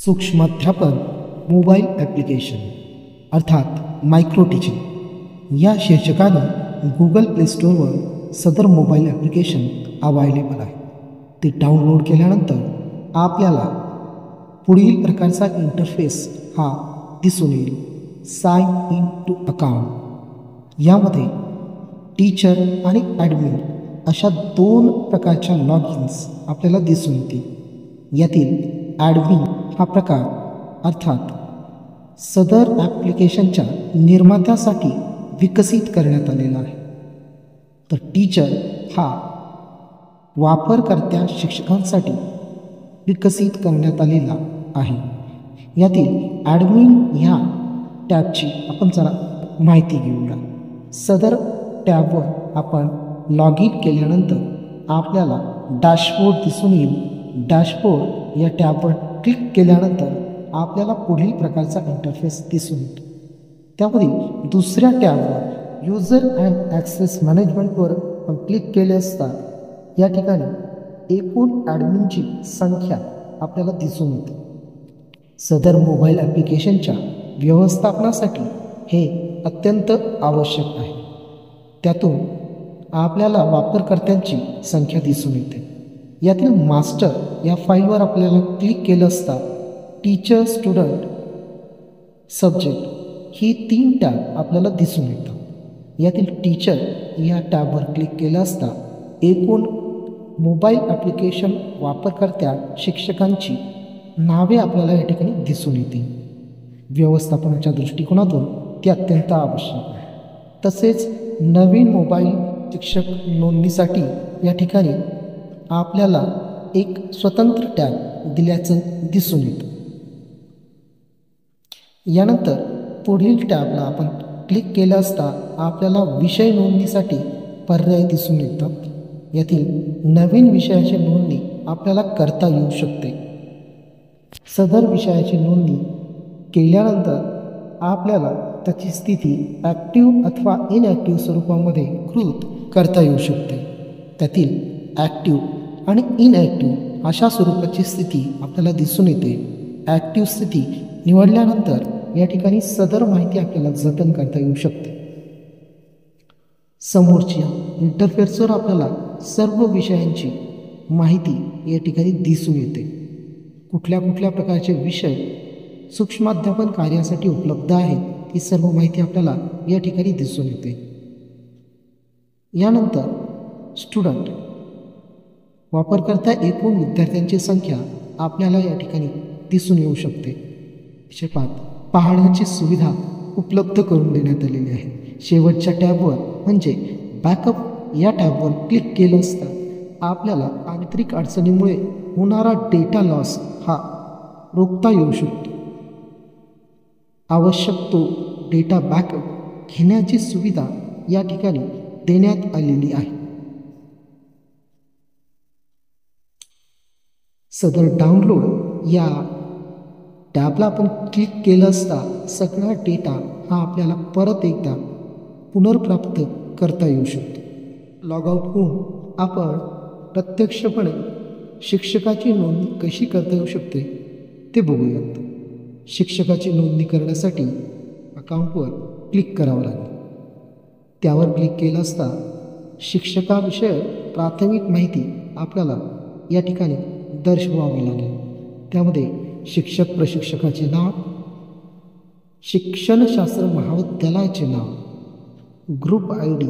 सूक्ष्माध्यापन mobile application अर्थात micro teaching या शीर्षकाने Google play स्टोअरवर सदर मोबाईल ॲप्लिकेशन अवेलेबल आहे. ते डाउनलोड केल्यानंतर आपल्याला पुढील प्रकारचा इंटरफेस हा दिसून येईल. साइन इन टू अकाउंट यामध्ये टीचर आणि ॲडमिन अशा दोन प्रकारच्या लॉगिन्स आपल्याला दिसून येतील. यातील ॲडमिन हा प्रकार अर्थात सदर ॲप्लिकेशनच्या निर्मात्यासाठी विकसित करण्यात आलेला आहे. तर टीचर हा वापरकर्त्या शिक्षकांसाठी विकसित करण्यात आलेला आहे. यातील ॲडमिन ह्या टॅबची आपण जरा माहिती घेऊया. सदर टॅबवर आपण लॉग इन केल्यानंतर आपल्याला डॅशबोर्ड दिसून येईल. डॅशबोर्ड या टॅबवर क्लिक केल्यानंतर आपल्याला पुढील प्रकारचा इंटरफेस दिसून येतो. त्यामध्ये दुसऱ्या टॅबवर युजर अँड ॲक्सेस मॅनेजमेंटवर आपण क्लिक केले असता या ठिकाणी एकूण ॲडमिनची संख्या आपल्याला दिसून येते. सदर मोबाईल ॲप्लिकेशनच्या व्यवस्थापनासाठी हे अत्यंत आवश्यक आहे. त्यातून आपल्याला वापरकर्त्यांची संख्या दिसून येते. यातील मास्टर या फाईलवर आपल्याला क्लिक केलं असता टीचर, स्टुडंट, सब्जेक्ट ही 3 टॅब आपल्याला दिसून येतात. यातील टीचर या टॅबवर क्लिक केलं असता एकूण मोबाईल ॲप्लिकेशन वापरकर्त्या शिक्षकांची नावे आपल्याला या ठिकाणी दिसून येतील. व्यवस्थापनाच्या दृष्टिकोनातून ते अत्यंत आवश्यक आहे. तसेच नवीन मोबाईल शिक्षक नोंदणीसाठी या ठिकाणी आपल्याला एक स्वतंत्र टॅब दिल्याचं दिसून येतं. यानंतर पुढील टॅबला आपण क्लिक केलं असता आपल्याला विषय नोंदणीसाठी पर्याय दिसून येतात. यातील नवीन विषयाची नोंदणी आपल्याला करता येऊ शकते. सदर विषयाची नोंदणी केल्यानंतर आपल्याला त्याची स्थिती ॲक्टिव्ह अथवा इनॲक्टिव्ह स्वरूपामध्ये कृत करता येऊ शकते. त्यातील ॲक्टिव्ह आणि इनॲक्टिव्ह अशा स्वरूपाची स्थिती आपल्याला दिसून येते. ॲक्टिव्ह स्थिती निवडल्यानंतर या ठिकाणी सदर माहिती आपल्याला जतन करता येऊ शकते. समोरच्या इंटरफेसवर आपल्याला सर्व विषयांची माहिती या ठिकाणी दिसून येते. कुठल्या कुठल्या प्रकारचे विषय सूक्ष्माध्यापन कार्यासाठी उपलब्ध आहेत ही सर्व माहिती आपल्याला या ठिकाणी दिसून येते. यानंतर स्टुडंट वापरकर्ता एकूण विद्यार्थ्यांची संख्या आपल्याला या ठिकाणी दिसून येऊ शकते. पाहण्याची सुविधा उपलब्ध करून देण्यात आलेली आहे. शेवटच्या टॅबवर म्हणजे बॅकअप या टॅबवर क्लिक केलं असता आपल्याला तांत्रिक अडचणीमुळे होणारा डेटा लॉस हा रोखता येऊ शकतो. आवश्यक तो डेटा बॅकअप घेण्याची सुविधा या ठिकाणी देण्यात आलेली आहे. सदर डाउनलोड या टॅबला आपण क्लिक केलं असता सगळा डेटा हा आपल्याला परत एकदा पुनर्प्राप्त करता येऊ शकतो. लॉग आउट होऊन आपण प्रत्यक्षपणे शिक्षकाची नोंदणी कशी करता येऊ शकते ते बघूयात. शिक्षकाची नोंदणी करण्यासाठी अकाउंटवर क्लिक करावं लागेल. त्यावर क्लिक केलं असता शिक्षकाविषयी प्राथमिक माहिती आपल्याला या ठिकाणी दर्शवावी लागेल. त्यामध्ये शिक्षक प्रशिक्षकाचे नाव, शिक्षणशास्त्र महाविद्यालयाचे नाव, ग्रुप ID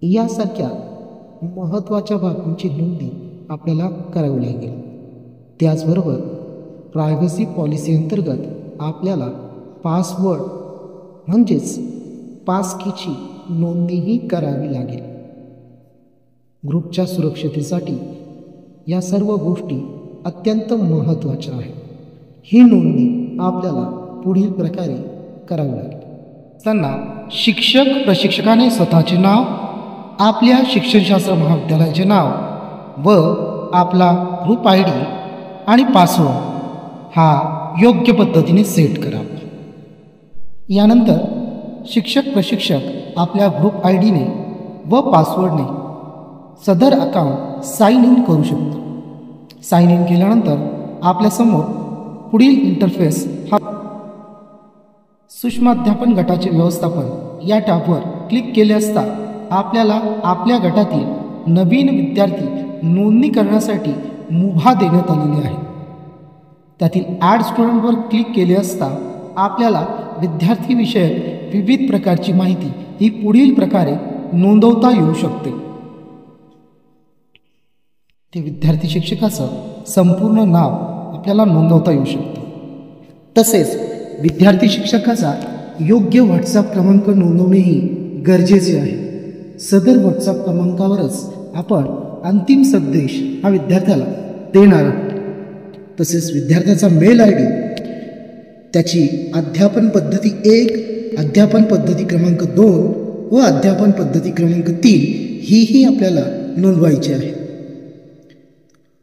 यासारख्या महत्त्वाच्या बाबींची नोंदणी आपल्याला करावी लागेल. त्याचबरोबर प्रायव्हसी पॉलिसी अंतर्गत आपल्याला पासवर्ड म्हणजेच पासकीची नोंदणीही करावी लागेल. ग्रुपच्या सुरक्षतेसाठी या सर्व गोष्टी अत्यंत महत्त्वाच्या आहेत. ही नोंदणी आपल्याला पुढील प्रकारे करावी लागेल. त्यांना शिक्षक प्रशिक्षकाने स्वतःचे नाव, आपल्या शिक्षणशास्त्र महाविद्यालयाचे नाव व आपला ग्रुप ID आणि पासवर्ड हा योग्य पद्धतीने सेट करावा. यानंतर शिक्षक प्रशिक्षक आपल्या ग्रुप IDने व पासवर्डने सदर अकाउंट साइन इन करू शकतो. साइन इन केल्यानंतर आपल्यासमोर पुढील इंटरफेस हा सूक्ष्म अध्यापन गटाचे व्यवस्थापन या टॅबवर क्लिक केले असता आपल्याला आपल्या गटातील नवीन विद्यार्थी नोंदणी करण्यासाठी मुभा देण्यात आलेली आहे. त्यातील ॲड स्टुडंटवर क्लिक केले असता आपल्याला विद्यार्थीविषयक विविध प्रकारची माहिती ही पुढील प्रकारे नोंदवता येऊ शकते. ते विद्यार्थी शिक्षकाचं संपूर्ण नाव आपल्याला नोंदवता येऊ शकतं. तसेच विद्यार्थी शिक्षकाचा योग्य व्हॉट्सअप क्रमांक नोंदवणेही गरजेचे आहे. सदर व्हॉट्सअप क्रमांकावरच आपण अंतिम संदेश हा विद्यार्थ्याला देणार आहोत. तसेच विद्यार्थ्याचा मेल ID, त्याची अध्यापन पद्धती 1, अध्यापन पद्धती क्रमांक 2 व अध्यापन पद्धती क्रमांक 3 ही आपल्याला नोंदवायची आहे.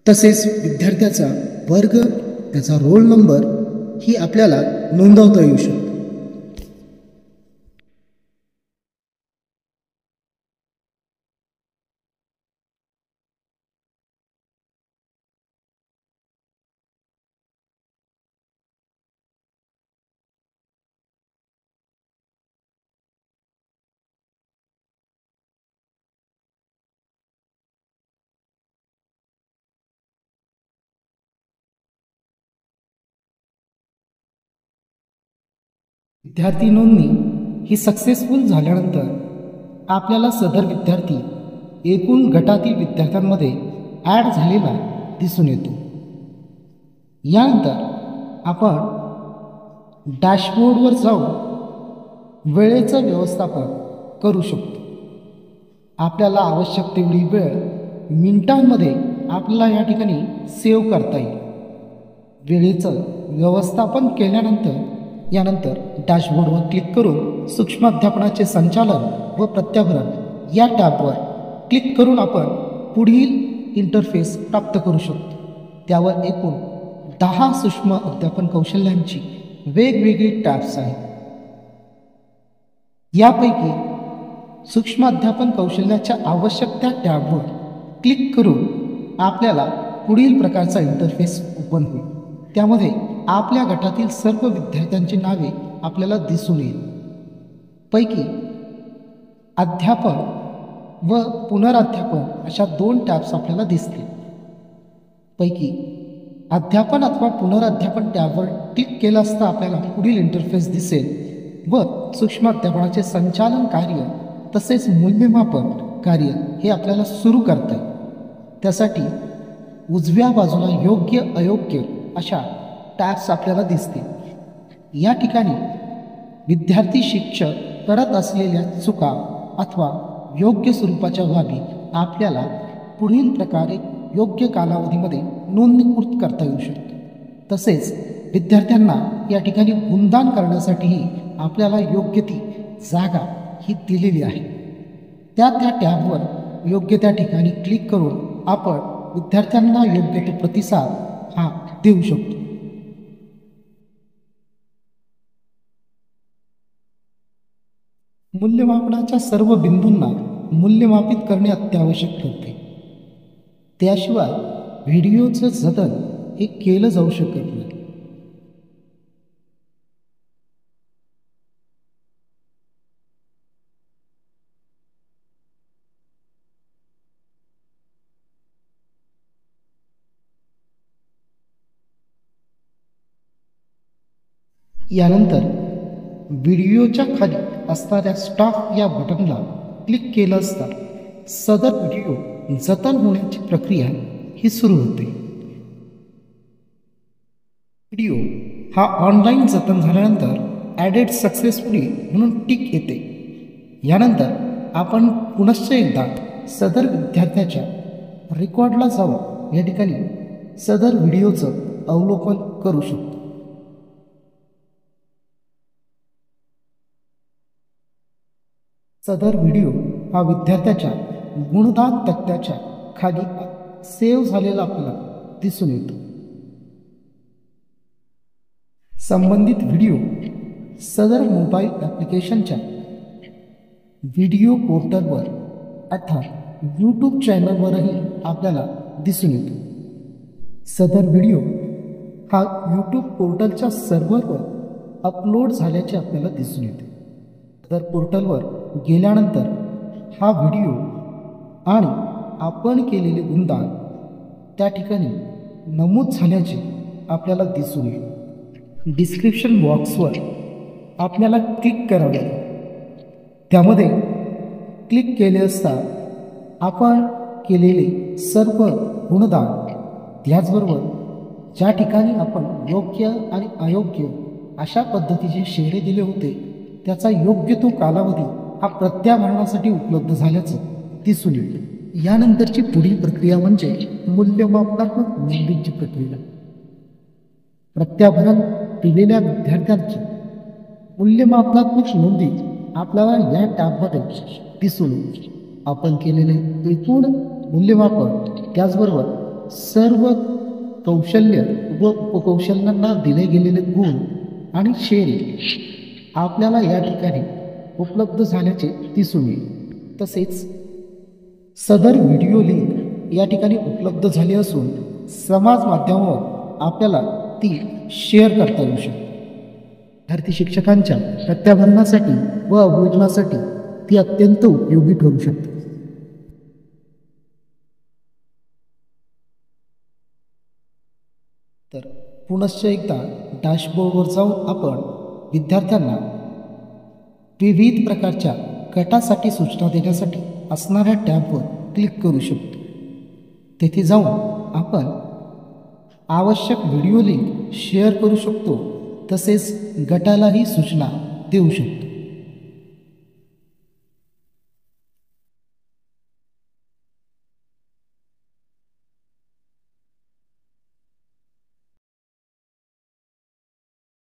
तसेच विद्यार्थ्याचा वर्ग, त्याचा रोल नंबर ही आपल्याला नोंदवता येऊ शकतो. विद्यार्थी नोंदणी ही सक्सेसफुल झाल्यानंतर आपल्याला सदर विद्यार्थी एकूण गटातील विद्यार्थ्यांमध्ये ॲड झालेला दिसून येतो. यानंतर आपण डॅशबोर्डवर जाऊन वेळेचं व्यवस्थापन करू शकतो. आपल्याला आवश्यक तेवढी वेळ मिनिटांमध्ये आपल्याला या ठिकाणी सेव्ह करता येईल. वेळेचं व्यवस्थापन केल्यानंतर यानंतर डॅशबोर्डवर क्लिक करून सूक्ष्म अध्यापनाचे संचालन व प्रत्याभरण या टॅबवर क्लिक करून आपण पुढील इंटरफेस प्राप्त करू शकतो. त्यावर एकूण 10 सूक्ष्म अध्यापन कौशल्यांची वेगवेगळी टॅब्स आहेत. यापैकी सूक्ष्म अध्यापन कौशल्याच्या आवश्यक त्या टॅबवर क्लिक करून आपल्याला पुढील प्रकारचा इंटरफेस ओपन होईल. त्यामध्ये आपल्या गटातील सर्व विद्यार्थ्यांची नावे आपल्याला दिसून येईल. पैकी अध्यापन व पुनराध्यापन अशा 2 टॅब्स आपल्याला दिसतील. पैकी अध्यापन अथवा पुनराध्यापन टॅबवर क्लिक केलं असता आपल्याला पुढील इंटरफेस दिसेल व सूक्ष्म अध्यापनाचे संचालन कार्य तसेच मूल्यमापन कार्य हे आपल्याला सुरू करता येईल. त्यासाठी उजव्या बाजूला योग्य अयोग्य अशा टॅब्स आपल्याला दिसतील. या ठिकाणी विद्यार्थी शिक्षक करत असलेल्या चुका अथवा योग्य स्वरूपाच्या बाबी आपल्याला पुढील प्रकारे योग्य कालावधीमध्ये नोंदणीकृत करता येऊ शकते. तसेच विद्यार्थ्यांना या ठिकाणी गुणदान करण्यासाठीही आपल्याला योग्य ती जागा ही दिलेली आहे. त्या टॅबवर योग्य त्या ठिकाणी क्लिक करून आपण विद्यार्थ्यांना योग्य तो प्रतिसाद हा देऊ शकतो. मूल्यमापनाच्या सर्व बिंदूंना मूल्यमापित करणे अत्यावश्यक ठरते. त्याशिवाय व्हिडिओचं जतन हे केलं जाऊ शकत नाही. यानंतर व्हिडिओच्या खाली असणाऱ्या स्टॉप या बटनला क्लिक केलं असता सदर व्हिडिओ जतन होण्याची प्रक्रिया ही सुरू होते. व्हिडिओ हा ऑनलाईन जतन झाल्यानंतर ॲडेड सक्सेसफुली म्हणून टिक येते. यानंतर आपण पुनश्च एकदा सदर विद्यार्थ्याच्या रेकॉर्डला जाऊन या ठिकाणी सदर व्हिडिओचं अवलोकन करू शकतो. सदर व्हिडिओ हा विद्यार्थ्याच्या गुणदान तक्त्याच्या खाली सेव्ह झालेला आपल्याला दिसून येतो. संबंधित व्हिडिओ सदर मोबाईल ॲप्लिकेशनच्या व्हिडिओ पोर्टलवर अर्थात यूट्यूब चॅनलवरही आपल्याला दिसून येतो. सदर व्हिडिओ हा यूट्यूब पोर्टलच्या सर्व्हरवर अपलोड झाल्याचे आपल्याला दिसून येते. तर पोर्टलवर गेल्यानंतर हा व्हिडिओ आणि आपण केलेले गुणगान त्या ठिकाणी नमूद झाल्याचे आपल्याला दिसून येईल. डिस्क्रिप्शन बॉक्सवर आपल्याला क्लिक करावे लागेल. त्यामध्ये क्लिक केले असता आपण केलेले सर्व गुणगान, त्याचबरोबर ज्या ठिकाणी आपण योग्य आणि अयोग्य अशा पद्धतीचे शेरे दिले होते त्याचा योग्य तो कालावधी हा प्रत्याभरणासाठी उपलब्ध झाल्याचं दिसून येईल. यानंतरची पुढील प्रक्रिया म्हणजे मूल्यमापनात्मक नोंदींची प्रक्रिया. प्रत्याभरण दिलेल्या विद्यार्थ्यांची मूल्यमापनात्मक नोंदी आपल्याला या टॅबमध्ये दिसून येईल. आपण केलेले एकूण मूल्यमापन, त्याचबरोबर सर्व कौशल्य व उपकौशल्यांना दिले गेलेले गुण आणि शेरे आपल्याला या ठिकाणी उपलब्ध झाल्याचे दिसून येईल. तसेच सदर व्हिडिओ लिंक या ठिकाणी उपलब्ध झाली असून समाज माध्यमावर आपल्याला ती शेअर करता येऊ शकते. विद्यार्थी शिक्षकांच्या प्रत्याभरणासाठी व अवलोकनासाठी ती अत्यंत उपयोगी ठरू शकते. तर पुनश्च एकदा डॅशबोर्डवर जाऊन आपण विद्यार्थ्यांना विविध प्रकारच्या गटासाठी सूचना देण्यासाठी असणाऱ्या टॅबवर क्लिक करू शकतो. तेथे जाऊन आपण आवश्यक व्हिडिओ लिंक शेअर करू शकतो. तसेच गटालाही सूचना देऊ शकतो.